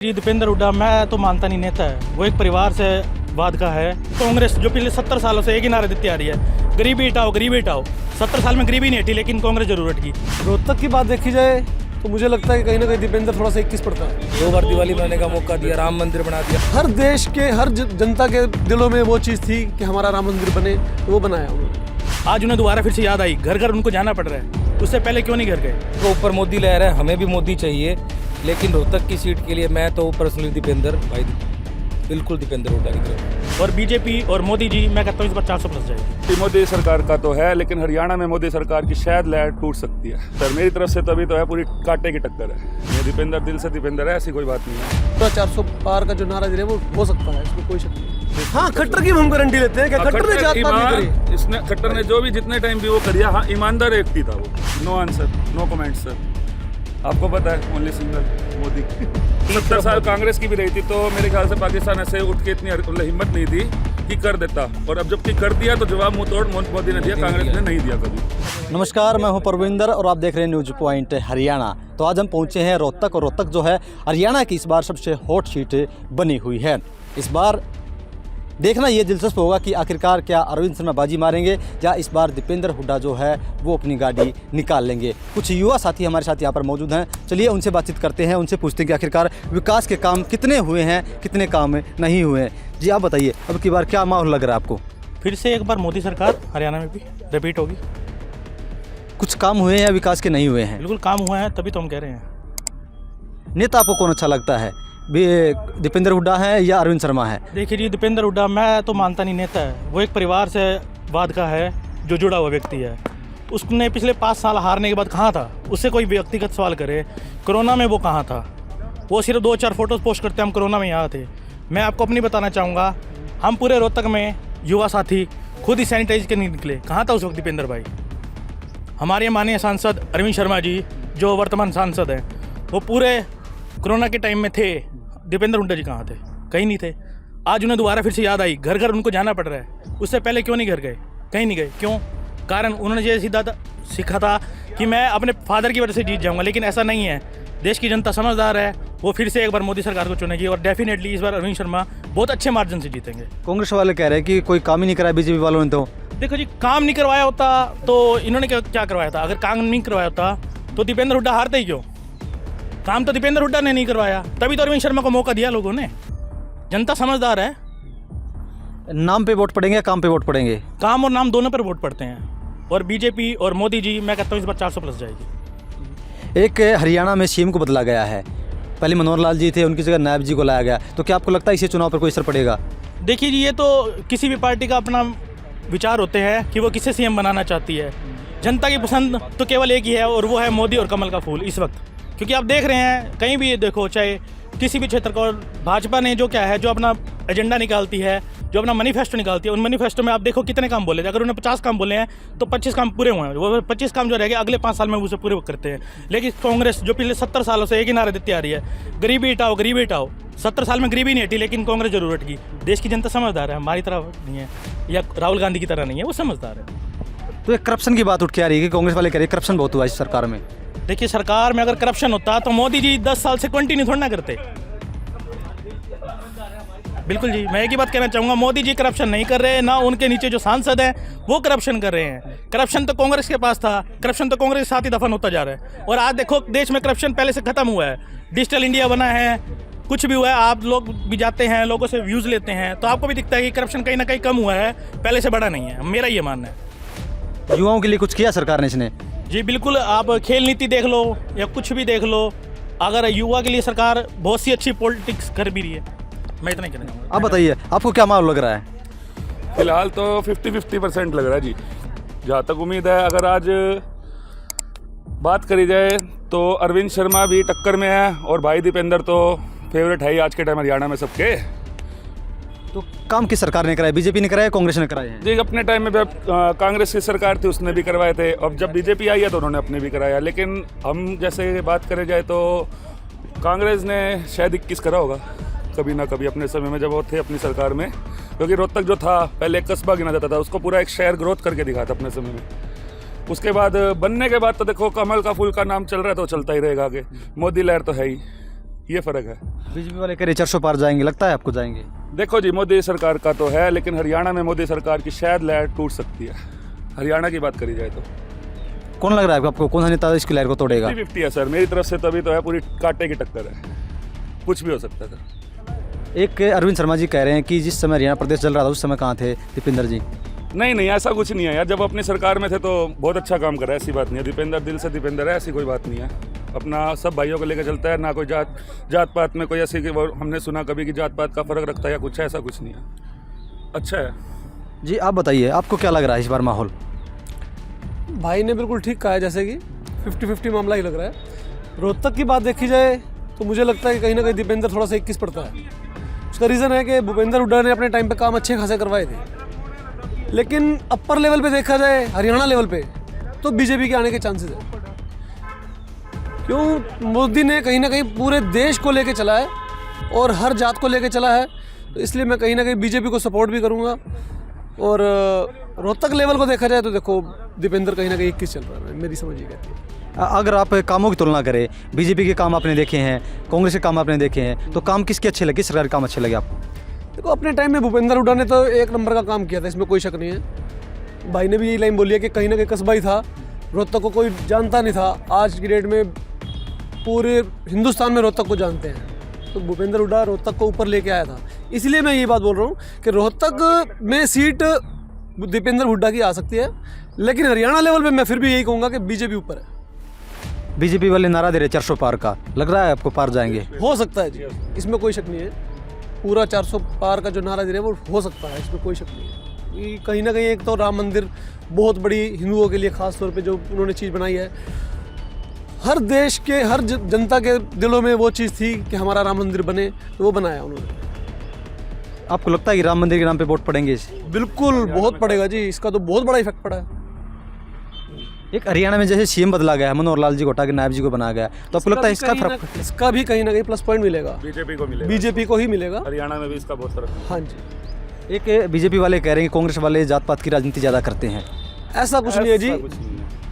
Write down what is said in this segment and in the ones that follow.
जी दीपेंद्र हुड्डा मैं तो मानता नहीं नेता है, वो एक परिवार से वाद का है। कांग्रेस जो पिछले 70 सालों से एक ही नारे देती आ रही है, गरीबी हटाओ गरीबी हटाओ। 70 साल में गरीबी नहीं हटी, लेकिन कांग्रेस जरूर हटी। रोहतक की बात देखी जाए तो मुझे लगता है कि कहीं ना कहीं दीपेंद्र थोड़ा सा 21 पड़ता है। 2 बार दिवाली बनाने का मौका दिया, राम मंदिर बना दिया। हर देश के हर जनता के दिलों में वो चीज़ थी कि हमारा राम मंदिर बने, तो वो बनाया उन्होंने। आज उन्हें दोबारा फिर से याद आई, घर घर उनको जाना पड़ रहा है। उससे पहले क्यों नहीं घर गए? तो ऊपर मोदी लहर है, हमें भी मोदी चाहिए, लेकिन रोहतक की सीट के लिए मैं तो पर्सनली दीपेंद्र भाई बिल्कुल दीपेंद्र हुड्डा की तरफ। और बीजेपी और मोदी जी मैं कहता हूँ इस बार 400 प्लस जाएगी। मोदी सरकार का तो है, लेकिन हरियाणा में मोदी सरकार की शायद लहर टूट सकती है। सर मेरी तरफ से तभी तो है, पूरी कांटे की टक्कर है। ये दीपेंद्र दिल से दीपेंद्र है, ऐसी कोई बात नहीं है। तो 400 पार का जो नारा दे रहे हैं वो हो सकता है, इसमें कोई शक नहीं। हाँ, खट्टर की हम गारंटी लेते हैं कि खट्टर ने जात पात नहीं करी। इसने खट्टर ने जो भी जितने टाइम भी वो करिया, हाँ ईमानदार व्यक्ति था वो। No answer, no comment sir. आपको पता है ओनली सिंगल मोदी। 70 साल कांग्रेस की भी रही थी, तो मेरे ख्याल से पाकिस्तान ऐसे उठ के इतनी हिम्मत नहीं थी कि कर देता। और अब जबकि कर दिया तो जवाब मुंह तोड़ मोदी ने दिया, कांग्रेस ने नहीं दिया कभी। नमस्कार, मैं हूं परविंदर और आप देख रहे हैं न्यूज पॉइंट हरियाणा। तो आज हम पहुंचे हैं रोहतक, और रोहतक जो है हरियाणा की इस बार सबसे हॉट सीट बनी हुई है। इस बार देखना ये दिलचस्प होगा कि आखिरकार क्या अरविंद शर्मा बाजी मारेंगे या इस बार दीपेंद्र हुड्डा जो है वो अपनी गाड़ी निकाल लेंगे। कुछ युवा साथी हमारे साथ यहाँ पर मौजूद हैं, चलिए उनसे बातचीत करते हैं, उनसे पूछते हैं कि आखिरकार विकास के काम कितने हुए हैं, कितने काम नहीं हुए हैं। जी आप बताइए, अब की बार क्या माहौल लग रहा है आपको? फिर से एक बार मोदी सरकार हरियाणा में भी रिपीट होगी। कुछ काम हुए हैं या विकास के नहीं हुए हैं? बिल्कुल काम हुआ है, तभी तो हम कह रहे हैं। नेता आपको कौन अच्छा लगता है, दीपेंद्र हुड्डा है या अरविंद शर्मा है? देखिए जी, दीपेंद्र हुड्डा मैं तो मानता नहीं नेता है, वो एक परिवार से वाद का है, जो जुड़ा हुआ व्यक्ति है। उसने पिछले 5 साल हारने के बाद कहाँ था? उससे कोई व्यक्तिगत सवाल करे, कोरोना में वो कहाँ था? वो सिर्फ 2-4 फोटोज़ पोस्ट करते, हम कोरोना में यहाँ थे। मैं आपको अपनी बताना चाहूँगा, हम पूरे रोहतक में युवा साथी खुद ही सैनिटाइज के नहीं निकले। कहाँ था उस वक्त दीपेंद्र भाई? हमारे माननीय सांसद अरविंद शर्मा जी जो वर्तमान सांसद हैं, वो पूरे कोरोना के टाइम में थे। दीपेंद्र हुड्डा जी कहाँ थे? कहीं नहीं थे। आज उन्हें दोबारा फिर से याद आई, घर घर उनको जाना पड़ रहा है। उससे पहले क्यों नहीं घर गए? कहीं नहीं गए। क्यों? कारण उन्होंने ये सीधा सीखा था कि मैं अपने फादर की वजह से जीत जाऊंगा, लेकिन ऐसा नहीं है। देश की जनता समझदार है, वो फिर से एक बार मोदी सरकार को चुनेगी और डेफिनेटली इस बार अरविंद शर्मा बहुत अच्छे मार्जिन से जीतेंगे। कांग्रेस वाले कह रहे हैं कि कोई काम ही नहीं कराया बीजेपी वालों ने। तो देखो जी, काम नहीं करवाया होता तो इन्होंने क्या करवाया था? अगर काम नहीं करवाया होता तो दीपेंद्र हुड्डा हारते ही क्यों? काम तो दीपेंद्र हुड्डा ने नहीं करवाया, तभी तो अरविंद शर्मा को मौका दिया लोगों ने। जनता समझदार है। नाम पे वोट पड़ेंगे, काम पे वोट पड़ेंगे? काम और नाम दोनों पर वोट पड़ते हैं। और बीजेपी और मोदी जी मैं कहता हूँ इस बार 400 प्लस जाएगी। एक हरियाणा में सीएम को बदला गया है, पहले मनोहर लाल जी थे, उनकी जगह नायब जी को लाया गया। तो क्या आपको लगता है इसे चुनाव पर कोई असर पड़ेगा? देखिए जी, ये तो किसी भी पार्टी का अपना विचार होते हैं कि वो किसे सीएम बनाना चाहती है। जनता की पसंद तो केवल एक ही है, और वो है मोदी और कमल का फूल इस वक्त। क्योंकि आप देख रहे हैं कहीं भी देखो, चाहे किसी भी क्षेत्र को, भाजपा ने जो क्या है, जो अपना एजेंडा निकालती है, जो अपना मैनिफेस्टो निकालती है, उन मैनिफेस्टो में आप देखो कितने काम बोले थे। अगर उन्होंने 50 काम बोले हैं तो 25 काम पूरे हुए हैं। वो 25 काम जो रह गए अगले 5 साल में उसे पूरे करते हैं। लेकिन कांग्रेस जो पिछले 70 सालों से एक ही नारे देती आ रही है, गरीबी हटाओ गरीबी हटाओ। 70 साल में गरीबी नहीं हटी, लेकिन कांग्रेस जरूर हटी। देश की जनता समझदार है, हमारी तरह नहीं है या राहुल गांधी की तरह नहीं है, वो समझदार है। तो एक करप्शन की बात उठ के आ रही है कि कांग्रेस वाले कह रहे हैं करप्शन बहुत हुआ इस सरकार में। देखिए, सरकार में अगर करप्शन होता तो मोदी जी 10 साल से कंटिन्यू थोड़ा ना करते। बिल्कुल जी, मैं एक ही बात कहना चाहूँगा, मोदी जी करप्शन नहीं कर रहे, ना उनके नीचे जो सांसद हैं वो करप्शन कर रहे हैं। करप्शन तो कांग्रेस के पास था, करप्शन तो कांग्रेस के साथ ही दफन होता जा रहा है। और आज देखो देश में करप्शन पहले से खत्म हुआ है, डिजिटल इंडिया बना है, कुछ भी हुआ है। आप लोग भी जाते हैं, लोगों से व्यूज़ लेते हैं, तो आपको भी दिखता है कि करप्शन कहीं ना कहीं कम हुआ है, पहले से बड़ा नहीं है। मेरा ये मानना है। युवाओं के लिए कुछ किया सरकार ने इसने? जी बिल्कुल, आप खेल नीति देख लो या कुछ भी देख लो, अगर युवा के लिए सरकार बहुत सी अच्छी पॉलिटिक्स कर भी रही है। मैं इतना ही कहना चाहूँगा। आप बताइए, आपको क्या माहौल लग रहा है? फिलहाल तो 50-50% लग रहा है जी, जहाँ तक उम्मीद है। अगर आज बात करी जाए तो अरविंद शर्मा भी टक्कर में है, और भाई दीपेंद्र तो फेवरेट है ही आज के टाइम हरियाणा में सबके। तो काम किस सरकार ने कराया, बीजेपी ने कराया, कांग्रेस ने कराया है? जी, अपने टाइम में कांग्रेस की सरकार थी, उसने भी करवाए थे। अब जब बीजेपी आई है तो उन्होंने अपने भी कराया। लेकिन हम जैसे बात करें जाए तो कांग्रेस ने शायद 21 करा होगा कभी ना कभी अपने समय में, जब वो थे अपनी सरकार में। क्योंकि रोहतक जो था पहले एक कस्बा गिना जाता था, उसको पूरा एक शहर ग्रोथ करके दिखा था अपने समय में। उसके बाद बनने के बाद तो देखो कमल का फूल का नाम चल रहा है तो चलता ही रहेगा आगे। मोदी लहर तो है ही, ये फ़र्क है। बीजेपी वाले कह रहे 400 पार जाएंगे, लगता है आपको जाएंगे? देखो जी, मोदी सरकार का तो है, लेकिन हरियाणा में मोदी सरकार की शायद लहर टूट सकती है। हरियाणा की बात करी जाए तो कौन लग रहा है आपको, कौन सा नेता इसकी लहर को तोड़ेगा? 50-50 है सर, मेरी तरफ से तभी तो है, पूरी कांटे की टक्कर है, कुछ भी हो सकता है सर। एक अरविंद शर्मा जी कह रहे हैं कि जिस समय हरियाणा प्रदेश चल रहा था उस समय कहाँ थे दीपेंद्र जी? नहीं, ऐसा कुछ नहीं है यार, जब अपनी सरकार में थे तो बहुत अच्छा काम करा है, ऐसी बात नहीं है। दीपेंद्र दिल से दीपेंद्र है, ऐसी कोई बात नहीं है। अपना सब भाइयों को लेकर चलता है, ना कोई जात पात में कोई ऐसी कि वो हमने सुना कभी कि जात पात का फ़र्क रखता है या कुछ है, ऐसा कुछ नहीं है, अच्छा है। जी आप बताइए, आपको क्या लग रहा है इस बार माहौल? भाई ने बिल्कुल ठीक कहा है, जैसे कि 50-50 मामला ही लग रहा है। रोहतक की बात देखी जाए तो मुझे लगता है कि कहीं ना कहीं दीपेंद्र थोड़ा सा 21 पड़ता है। उसका रीज़न है कि भूपेंद्र हुड्डा ने अपने टाइम पे काम अच्छे खासे करवाए थे, लेकिन अपर लेवल पे देखा जाए, हरियाणा लेवल पे, तो बीजेपी के आने के चांसेस है। क्यों? मोदी ने कहीं ना कहीं पूरे देश को लेके चला है और हर जात को लेके चला है, तो इसलिए मैं कहीं ना कहीं बीजेपी को सपोर्ट भी करूँगा। और रोहतक लेवल को देखा जाए तो देखो दीपेंद्र कहीं ना कहीं 21 चल रहा है, मेरी समझ ये कहती है। अगर आप कामों की तुलना करें, बीजेपी के काम आपने देखे हैं, कांग्रेस के काम आपने देखे हैं, तो काम किसके अच्छे लगे, सरकारी काम अच्छे लगे आपको? देखो अपने टाइम में भूपेंद्र हुड्डा ने तो एक नंबर का काम किया था, इसमें कोई शक नहीं है। भाई ने भी यही लाइन बोली है कि कहीं ना कहीं कस्बा ही था, रोहतक को कोई जानता नहीं था। आज की डेट में पूरे हिंदुस्तान में रोहतक को जानते हैं, तो भूपेंद्र हुड्डा रोहतक को ऊपर लेके आया था। इसलिए मैं ये बात बोल रहा हूँ कि रोहतक में सीट दीपेंद्र हुड्डा की आ सकती है, लेकिन हरियाणा लेवल पे मैं फिर भी यही कहूँगा कि बीजेपी ऊपर है। बीजेपी वाले नारा दे रहे 400 पार का, लग रहा है आपको पार जाएंगे? हो सकता है जी, इसमें कोई शक नहीं है। पूरा 400 पार का जो नारा दे रहे हैं वो हो सकता है, इसमें कोई शक नहीं है। ये कहीं ना कहीं एक तो राम मंदिर बहुत बड़ी हिंदुओं के लिए खास तौर पे जो उन्होंने चीज़ बनाई है, हर देश के हर जनता के दिलों में वो चीज़ थी कि हमारा राम मंदिर बने, तो वो बनाया उन्होंने। आपको लगता है कि राम मंदिर के नाम पे वोट पड़ेंगे? बिल्कुल बहुत पड़ेगा जी, इसका तो बहुत बड़ा इफेक्ट पड़ा है। एक हरियाणा में जैसे सीएम बदला गया है, मनोहर लाल जी को हटा के नायब जी को बनाया गया, तो आपको लगता है इसका भी कहीं ना कहीं प्लस पॉइंट मिलेगा, बीजेपी को ही मिलेगा। हरियाणा में भी इसका बहुत फर्क है। हाँ जी। एक बीजेपी वाले कह रहे हैं कि कांग्रेस वाले जात पात की राजनीति ज़्यादा करते हैं। ऐसा कुछ नहीं है जी।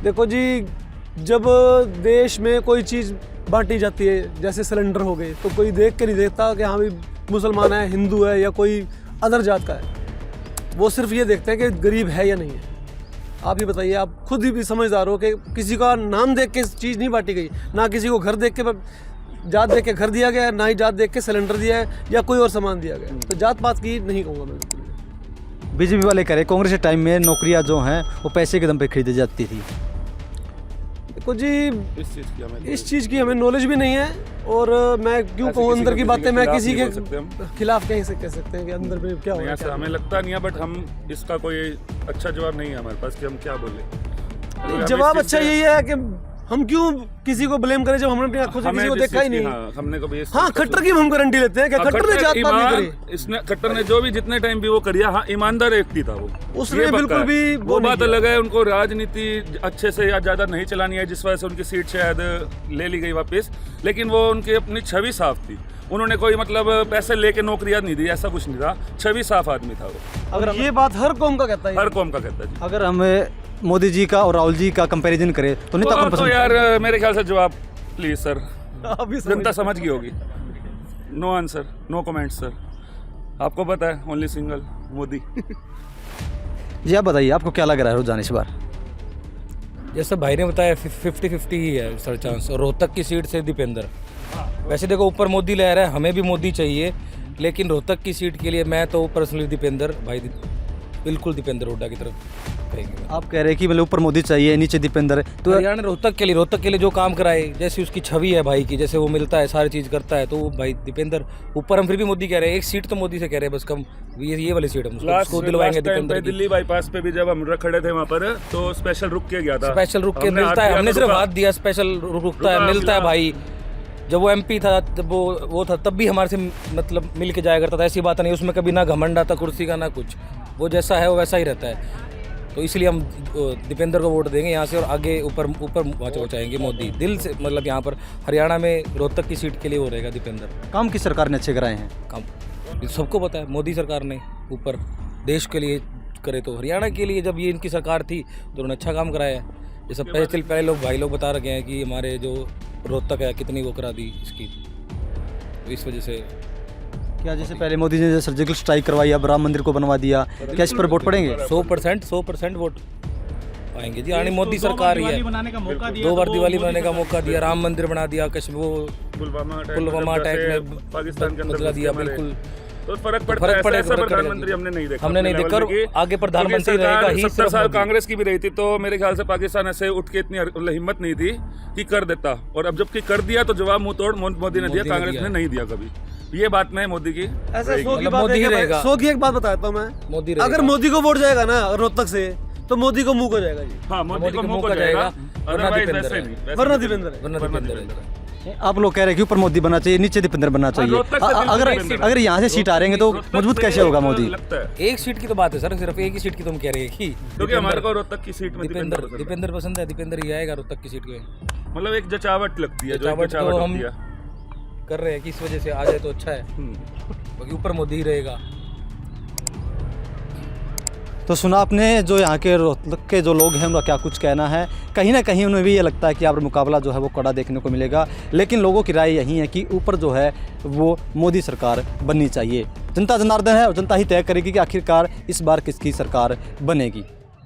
देखो जी, जब देश में कोई चीज़ बांटी जाती है, जैसे सिलेंडर हो गए, तो कोई देख के नहीं देखता कि हाँ भाई मुसलमान है, हिंदू है या कोई अदर जात का है। वो सिर्फ ये देखते हैं कि गरीब है या नहीं है। आप ही बताइए, आप खुद ही भी समझदार हो कि किसी का नाम देख के चीज़ नहीं बांटी गई, ना किसी को घर देख के जात देख के घर दिया गया, ना ही जात देख के सिलेंडर दिया है या कोई और सामान दिया गया। तो जात पात की नहीं कहूँगा मैं। बीजेपी वाले कह रहे हैं कांग्रेस के टाइम में नौकरियां जो हैं वो पैसे के दम पे खरीदी जाती थी। देखो जी, इस चीज़ की हमें नॉलेज भी नहीं है, और मैं क्यों कहूँ अंदर की बातें, मैं किसी के खिलाफ कहीं से कह सकते हैं कि अंदर में क्या नहीं, ऐसा हमें लगता नहीं है, बट हम इसका कोई अच्छा जवाब नहीं है हमारे पास कि हम क्या बोले। जवाब अच्छा यही है कि हम क्यों किसी को ब्लेम करें जब हमने अपनी आंखों से किसी को देखा ही नहीं। हमने कभी हाँ, खट्टर की हम गारंटी लेते हैं कि खट्टर ने जात पात नहीं करी। इसने खट्टर ने जो भी जितने टाइम भी वो करिया, हाँ ईमानदार व्यक्ति था वो, उसने बिल्कुल भी वो बात अलग है। उनको राजनीति अच्छे से या ज्यादा नहीं चलानी है, जिस वजह से उनकी सीट शायद ले ली गई वापस, लेकिन वो उनकी अपनी छवि साफ थी। उन्होंने कोई मतलब पैसे लेके नौकरियां नहीं दी, ऐसा कुछ नहीं था, छवि साफ आदमी था वो। अगर ये बात हर कौम का कहता है, हर कौम का कहता है जी। अगर हम मोदी जी का और राहुल जी का कंपैरिजन करें तो नेता कौन तो पसंद? यार मेरे ख्याल से जवाब प्लीज सर, अभी जनता समझ गई होगी। No answer, no comment sir, आपको पता है, ओनली सिंगल मोदी। जी आप बताइए, आपको क्या लग रहा है रुझान इस बार? जैसे भाई ने बताया 50-50 ही है सर चांस, और रोहतक की सीट से दीपेंद्र। वैसे देखो ऊपर मोदी लहर है, हमें भी मोदी चाहिए, लेकिन रोहतक की सीट के लिए मैं तो पर्सनली दीपेंद्र भाई, बिल्कुल दीपेंद्र हुड्डा की तरफ कहेंगे। आप कह रहे हैं कि मतलब ऊपर मोदी चाहिए, नीचे दीपेंद्र, तो हरियाणा रोहतक के लिए जो काम कराए, जैसी उसकी छवि है भाई की, जैसे वो मिलता है, सारी चीज़ करता है, तो वो भाई दीपेंद्र। ऊपर हम फिर भी मोदी कह रहे हैं, एक सीट तो मोदी से कह रहे हैं बस, कम ये वाली सीट हम उसको दिलवाएंगे दीपेंद्र। दिल्ली बाईपास पे भी जब हम खड़े थे वहाँ पर, तो स्पेशल रुक के गया था, स्पेशल रुक के मिलता है, हमने सिर्फ हाथ दिया, स्पेशल रुकता है, मिलता है भाई। जब वो एमपी था, तब वो था, तब भी हमारे से मतलब मिल के जाया करता था, ऐसी बात नहीं, उसमें कभी ना घमंड आता कुर्सी का ना कुछ, वो जैसा है वो वैसा ही रहता है। तो इसलिए हम दीपेंद्र को वोट देंगे यहाँ से, और आगे ऊपर पहुँचाएंगे मोदी दिल से, मतलब यहाँ पर हरियाणा में रोहतक की सीट के लिए वो रहेगा दीपेंद्र। काम किस सरकार ने अच्छे कराए हैं? काम सबको पता है, मोदी सरकार ने ऊपर देश के लिए करे, तो हरियाणा के लिए जब ये इनकी सरकार थी तो उन्होंने अच्छा काम कराया है। जैसे पहले भाई लोग बता रखे हैं कि हमारे जो रोहतक है कितनी वो करा दी इसकी तो इस वजह से क्या जैसे पहले मोदी जी ने सर्जिकल स्ट्राइक करवाई, अब राम मंदिर को बनवा दिया, क्या इस पर वोट पड़ेंगे? 100% वोट आएंगे जी। आने मोदी सरकार ही है, बनाने का मौका दिया, 2 बार दिवाली बनाने का मौका दिया, राम मंदिर बना दिया, कश्मीर वो पुलवामा अटैक में पाकिस्तान के अंदर बदला दिया, हमारे। बिल्कुल तो फर्क पड़ता है। पड़ेगा, ऐसा फर्क प्रधानमंत्री पड़ेगा। हमने नहीं देखा, हमने नहीं अपने देखा, लेवल की। आगे प्रधानमंत्री क्योंकि रहेगा ही 70 सिर्फ साल मोदी। कांग्रेस की भी रही थी, तो मेरे ख्याल से पाकिस्तान ऐसे उठ के इतनी मतलब हिम्मत नहीं थी कि कर देता, और अब जबकि कर दिया तो जवाब मुंह तोड़ मोदी ने दिया, कांग्रेस ने नहीं दिया कभी। ये बात नहीं मोदी की। ऐसा रहेगी। 100 की मतलब बात मोदी ही रहेगा। 100 की एक बात बताता हूँ मैं, मोदी अगर रहेगा। मोदी को वोट जाएगा ना रोहतक से तो मोदी को मुंह को जाएगा जी, हाँ, मोदी को मुंह को जाएगा, अदरवाइज वैसे नहीं, वैसे वरना नहीं। दीपेंद्र है। वरना दीपेंद्र है। आप लोग कह रहे हैं कि ऊपर मोदी बनना चाहिए, नीचे दीपेंद्र बनना चाहिए। रोहतक से बिल्कुल अगर दीपेंद्र। अगर यहाँ से सीट आ रहेंगे तो रोहतक मजबूत से कैसे होगा एक मोदी? लगता है, एक सीट की तो बात है सर, सिर्फ एक ही सीट की तुम कह रहे हैं कि क्योंकि हमारे को रोहतक की सीट में दीपेंद्र पसंद है। दीपेंद्र पसंद है, दीपेंद्र ही आएगा रोहतक की सीट पे। मतलब एक जचावट लगती है, जो एक जचावट जचावट तो हम होती है। कर रहे हैं कि इस वजह से आ जाए तो अच्छा है, क्योंकि ऊपर मोदी ही रहेगा। तो सुना आपने जो यहाँ के रोहतक के जो लोग हैं उनका क्या कुछ कहना है। कहीं ना कहीं उन्हें भी ये लगता है कि यहाँ पर मुकाबला जो है वो कड़ा देखने को मिलेगा, लेकिन लोगों की राय यही है कि ऊपर जो है वो मोदी सरकार बननी चाहिए। जनता जनार्दन है और जनता ही तय करेगी कि आखिरकार इस बार किसकी सरकार बनेगी।